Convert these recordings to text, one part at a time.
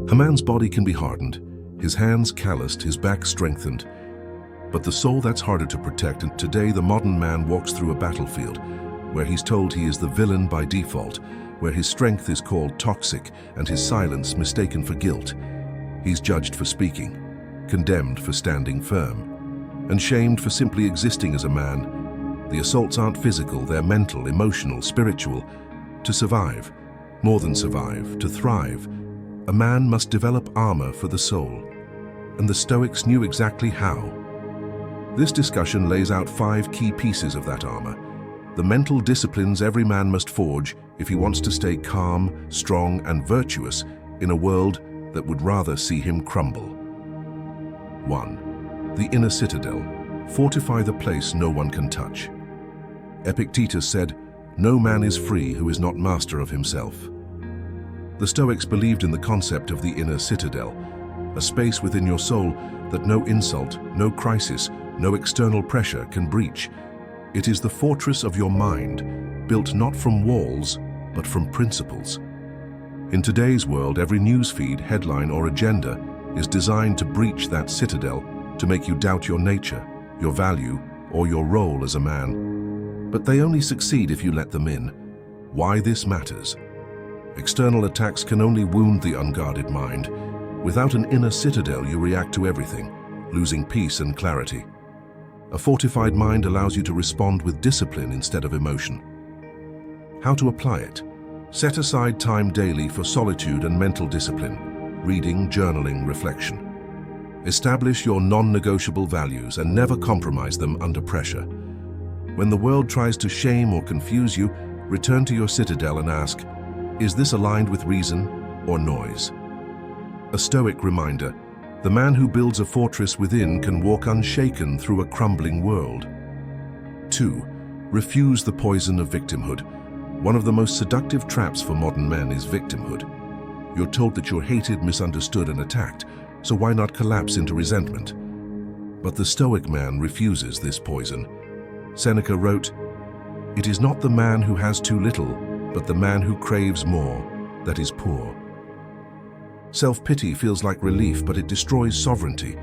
A man's body can be hardened, his hands calloused, his back strengthened, but the soul, that's harder to protect. And today the modern man walks through a battlefield where he's told he is the villain by default, where his strength is called toxic and his silence mistaken for guilt. He's judged for speaking, condemned for standing firm, and shamed for simply existing as a man. The assaults aren't physical, they're mental, emotional, spiritual. To survive, more than survive, to thrive, a man must develop armor for the soul. And the Stoics knew exactly how. This discussion lays out 5 key pieces of that armor, the mental disciplines every man must forge if he wants to stay calm, strong, and virtuous in a world that would rather see him crumble. 1. The inner citadel. Fortify the place no one can touch. Epictetus said, "No man is free who is not master of himself." The Stoics believed in the concept of the inner citadel, a space within your soul that no insult, no crisis, no external pressure can breach. It is the fortress of your mind, built not from walls, but from principles. In today's world, every newsfeed, headline, or agenda is designed to breach that citadel, to make you doubt your nature, your value, or your role as a man. But they only succeed if you let them in. Why this matters? External attacks can only wound the unguarded mind. Without an inner citadel, you react to everything, losing peace and clarity. A fortified mind allows you to respond with discipline instead of emotion. How to apply it? Set aside time daily for solitude and mental discipline, reading, journaling, reflection. Establish your non-negotiable values and never compromise them under pressure. When the world tries to shame or confuse you, return to your citadel and ask, is this aligned with reason or noise? A Stoic reminder, the man who builds a fortress within can walk unshaken through a crumbling world. 2. Refuse the poison of victimhood. One of the most seductive traps for modern men is victimhood. You're told that you're hated, misunderstood, and attacked, so why not collapse into resentment? But the Stoic man refuses this poison. Seneca wrote, "It is not the man who has too little, but the man who craves more, that is poor." Self-pity feels like relief, but it destroys sovereignty.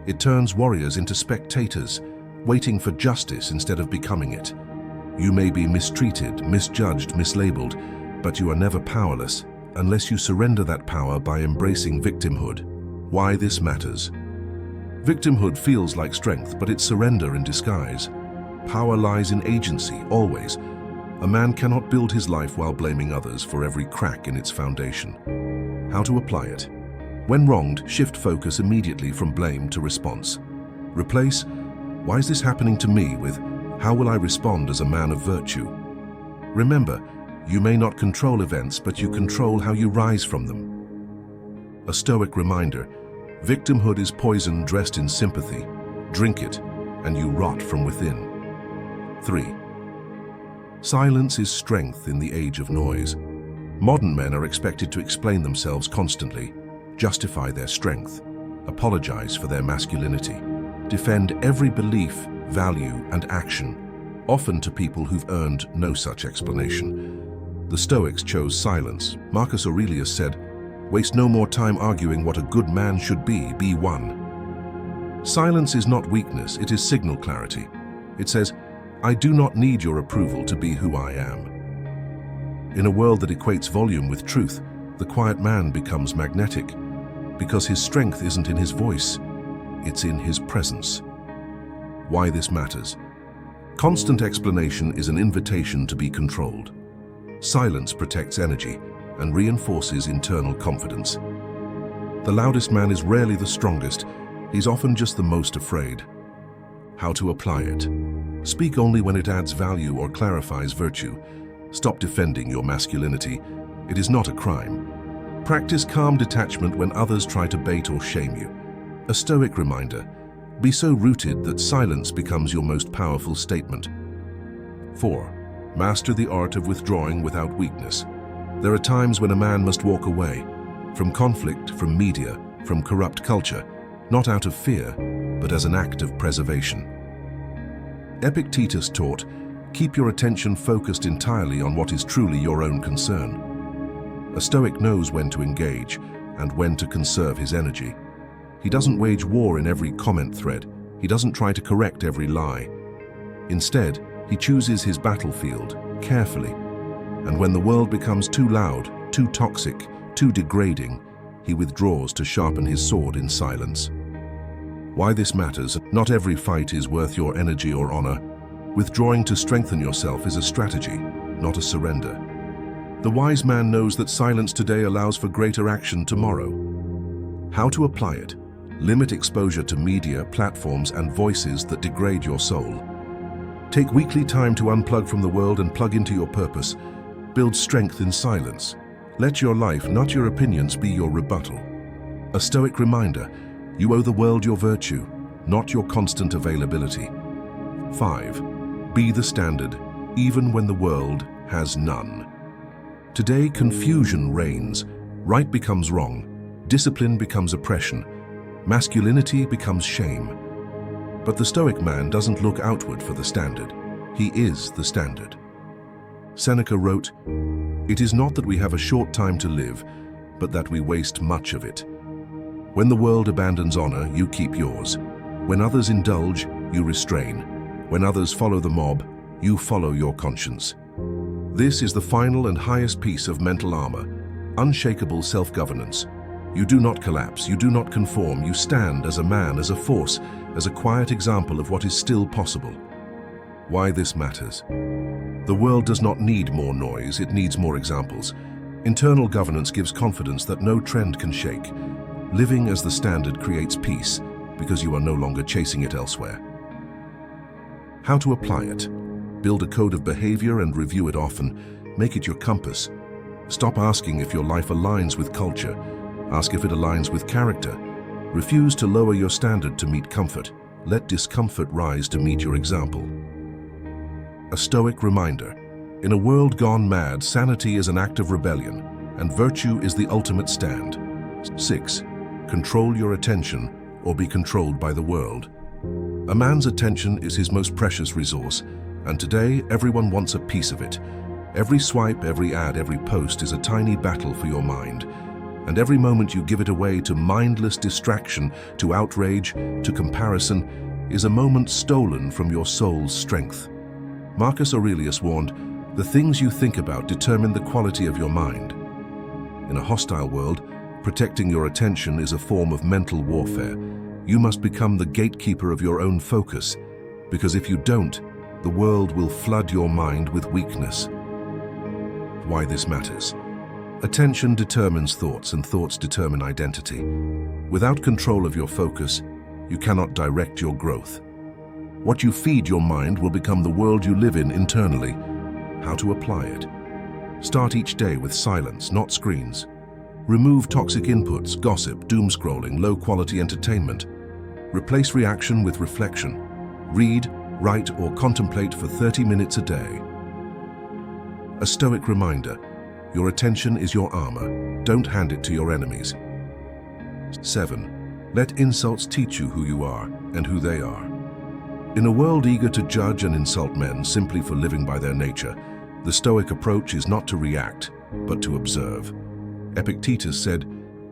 It turns warriors into spectators, waiting for justice instead of becoming it. You may be mistreated, misjudged, mislabeled, but you are never powerless unless you surrender that power by embracing victimhood. Why this matters? Victimhood feels like strength, but it's surrender in disguise. Power lies in agency, always. A man cannot build his life while blaming others for every crack in its foundation. How to apply it? When wronged, shift focus immediately from blame to response. Replace, "Why is this happening to me?" with, "How will I respond as a man of virtue?" Remember, you may not control events, but you control how you rise from them. A Stoic reminder, victimhood is poison dressed in sympathy. Drink it, and you rot from within. 3. Silence is strength in the age of noise. Modern men are expected to explain themselves constantly, justify their strength, apologize for their masculinity, defend every belief, value, and action, often to people who've earned no such explanation. The Stoics chose silence. Marcus Aurelius said, "Waste no more time arguing what a good man should be one." Silence is not weakness, it is signal clarity. It says, "I do not need your approval to be who I am." In a world that equates volume with truth, the quiet man becomes magnetic, because his strength isn't in his voice, it's in his presence. Why this matters? Constant explanation is an invitation to be controlled. Silence protects energy and reinforces internal confidence. The loudest man is rarely the strongest, he's often just the most afraid. How to apply it? Speak only when it adds value or clarifies virtue. Stop defending your masculinity. It is not a crime. Practice calm detachment when others try to bait or shame you. A Stoic reminder, be so rooted that silence becomes your most powerful statement. 4. Master the art of withdrawing without weakness. There are times when a man must walk away, from conflict, from media, from corrupt culture, not out of fear, but as an act of preservation. Epictetus taught, keep your attention focused entirely on what is truly your own concern. A Stoic knows when to engage, and when to conserve his energy. He doesn't wage war in every comment thread. He doesn't try to correct every lie. Instead, he chooses his battlefield carefully. And when the world becomes too loud, too toxic, too degrading, he withdraws to sharpen his sword in silence. Why this matters: not every fight is worth your energy or honor. Withdrawing to strengthen yourself is a strategy, not a surrender. The wise man knows that silence today allows for greater action tomorrow. How to apply it? Limit exposure to media, platforms, and voices that degrade your soul. Take weekly time to unplug from the world and plug into your purpose. Build strength in silence. Let your life, not your opinions, be your rebuttal. A Stoic reminder: you owe the world your virtue, not your constant availability. 5. Be the standard, even when the world has none. Today, confusion reigns. Right becomes wrong. Discipline becomes oppression. Masculinity becomes shame. But the Stoic man doesn't look outward for the standard. He is the standard. Seneca wrote, "It is not that we have a short time to live, but that we waste much of it. When the world abandons honor, you keep yours. When others indulge, you restrain. When others follow the mob, you follow your conscience." This is the final and highest piece of mental armor: unshakable self-governance. You do not collapse, you do not conform, you stand as a man, as a force, as a quiet example of what is still possible. Why this matters? The world does not need more noise, it needs more examples. Internal governance gives confidence that no trend can shake. Living as the standard creates peace, because you are no longer chasing it elsewhere. How to apply it? Build a code of behavior and review it often. Make it your compass. Stop asking if your life aligns with culture. Ask if it aligns with character. Refuse to lower your standard to meet comfort. Let discomfort rise to meet your example. A Stoic reminder: in a world gone mad, sanity is an act of rebellion, and virtue is the ultimate stand. 6. Control your attention, or be controlled by the world. A man's attention is his most precious resource, and today everyone wants a piece of it. Every swipe, every ad, every post is a tiny battle for your mind. And every moment you give it away to mindless distraction, to outrage, to comparison, is a moment stolen from your soul's strength. Marcus Aurelius warned, "The things you think about determine the quality of your mind." In a hostile world, protecting your attention is a form of mental warfare. You must become the gatekeeper of your own focus, because if you don't, the world will flood your mind with weakness. Why this matters? Attention determines thoughts, and thoughts determine identity. Without control of your focus, you cannot direct your growth. What you feed your mind will become the world you live in internally. How to apply it? Start each day with silence, not screens. Remove toxic inputs, gossip, doom scrolling, low-quality entertainment. Replace reaction with reflection. Read, write, or contemplate for 30 minutes a day. A Stoic reminder: your attention is your armor. Don't hand it to your enemies. 7. Let insults teach you who you are and who they are. In a world eager to judge and insult men simply for living by their nature, the Stoic approach is not to react, but to observe. Epictetus said,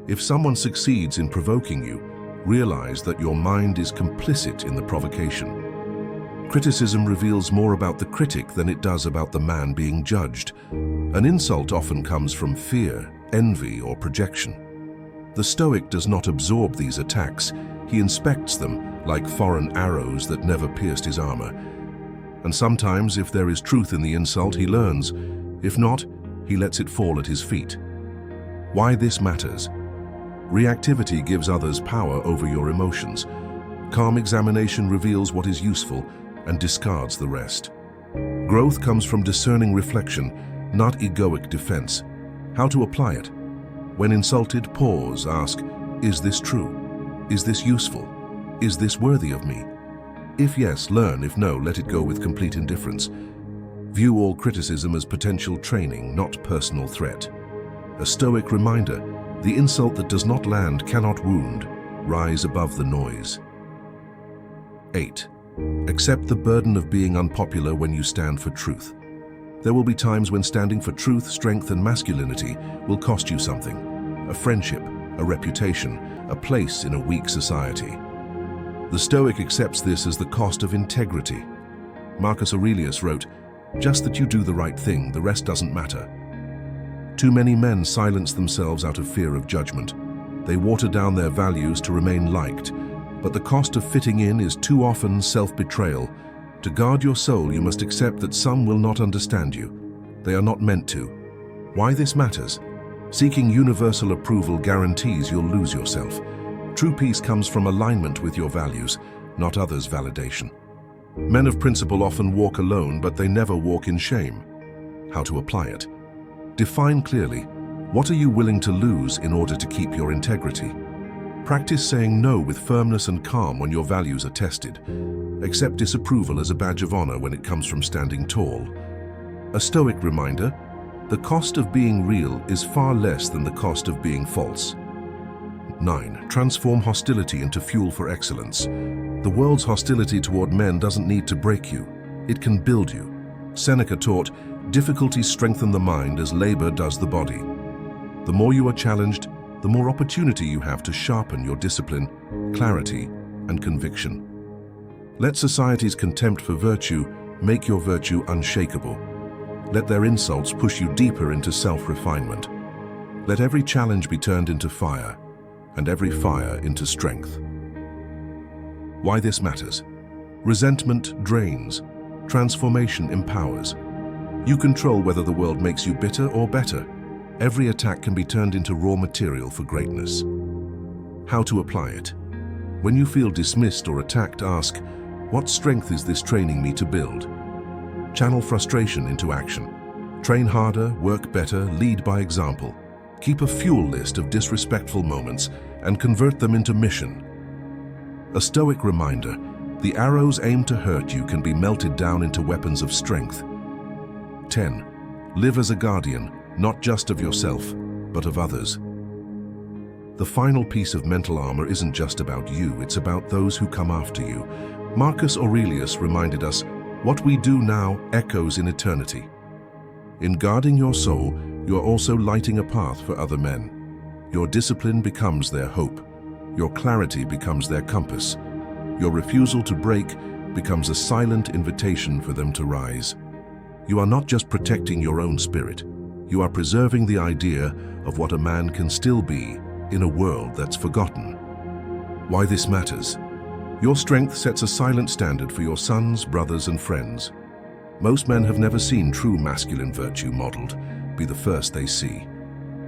"If someone succeeds in provoking you, realize that your mind is complicit in the provocation." Criticism reveals more about the critic than it does about the man being judged. An insult often comes from fear, envy, or projection. The Stoic does not absorb these attacks. He inspects them like foreign arrows that never pierced his armor. And sometimes, if there is truth in the insult, he learns. If not, he lets it fall at his feet. Why this matters? Reactivity gives others power over your emotions. Calm examination reveals what is useful and discards the rest. Growth comes from discerning reflection, not egoic defense. How to apply it? When insulted, pause, ask, is this true? Is this useful? Is this worthy of me? If yes, learn. If no, let it go with complete indifference. View all criticism as potential training, not personal threat. A Stoic reminder: the insult that does not land cannot wound. Rise above the noise. 8. Accept the burden of being unpopular when you stand for truth. There will be times when standing for truth, strength, and masculinity will cost you something: a friendship, a reputation, a place in a weak society. The Stoic accepts this as the cost of integrity. Marcus Aurelius wrote, "Just that you do the right thing, the rest doesn't matter." Too many men silence themselves out of fear of judgment. They water down their values to remain liked, but the cost of fitting in is too often self-betrayal. To guard your soul, you must accept that some will not understand you. They are not meant to. Why this matters? Seeking universal approval guarantees you'll lose yourself. True peace comes from alignment with your values, not others' validation. Men of principle often walk alone, but they never walk in shame. How to apply it? Define clearly, what are you willing to lose in order to keep your integrity? Practice saying no with firmness and calm when your values are tested. Accept disapproval as a badge of honor when it comes from standing tall. A Stoic reminder, the cost of being real is far less than the cost of being false. 9. Transform hostility into fuel for excellence. The world's hostility toward men doesn't need to break you. It can build you. Seneca taught, difficulties strengthen the mind as labor does the body. The more you are challenged, the more opportunity you have to sharpen your discipline, clarity, and conviction. Let society's contempt for virtue make your virtue unshakable. Let their insults push you deeper into self-refinement. Let every challenge be turned into fire, and every fire into strength. Why this matters? Resentment drains. Transformation empowers. You control whether the world makes you bitter or better. Every attack can be turned into raw material for greatness. How to apply it? When you feel dismissed or attacked, ask, what strength is this training me to build? Channel frustration into action. Train harder, work better, lead by example. Keep a fuel list of disrespectful moments and convert them into mission. A Stoic reminder, the arrows aimed to hurt you can be melted down into weapons of strength. 10. Live as a guardian, not just of yourself, but of others. The final piece of mental armor isn't just about you, it's about those who come after you. Marcus Aurelius reminded us, what we do now echoes in eternity. In guarding your soul, you are also lighting a path for other men. Your discipline becomes their hope. Your clarity becomes their compass. Your refusal to break becomes a silent invitation for them to rise. You are not just protecting your own spirit, you are preserving the idea of what a man can still be in a world that's forgotten. Why this matters? Your strength sets a silent standard for your sons, brothers, and friends. Most men have never seen true masculine virtue modeled. Be the first they see.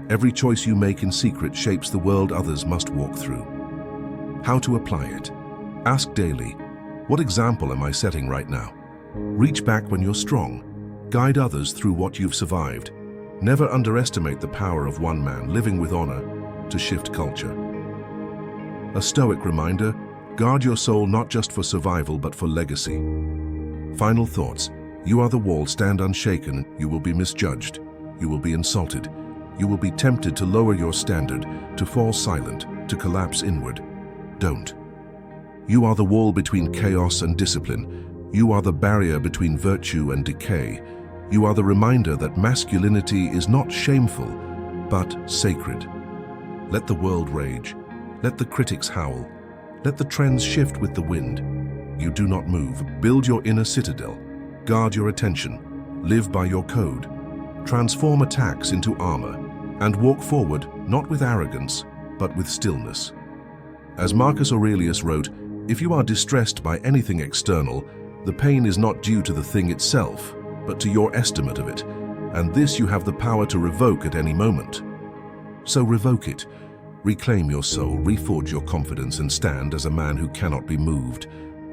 Every choice you make in secret shapes the world others must walk through. How to apply it? Ask daily, what example am I setting right now? Reach back when you're strong. Guide others through what you've survived. Never underestimate the power of one man living with honor to shift culture. A Stoic reminder, guard your soul not just for survival but for legacy. Final thoughts, you are the wall, stand unshaken. You will be misjudged. You will be insulted. You will be tempted to lower your standard, to fall silent, to collapse inward. Don't. You are the wall between chaos and discipline. You are the barrier between virtue and decay. You are the reminder that masculinity is not shameful, but sacred. Let the world rage. Let the critics howl. Let the trends shift with the wind. You do not move. Build your inner citadel. Guard your attention. Live by your code. Transform attacks into armor. And walk forward, not with arrogance, but with stillness. As Marcus Aurelius wrote, if you are distressed by anything external, the pain is not due to the thing itself, but to your estimate of it, and this you have the power to revoke at any moment. So revoke it. Reclaim your soul, reforge your confidence, and stand as a man who cannot be moved,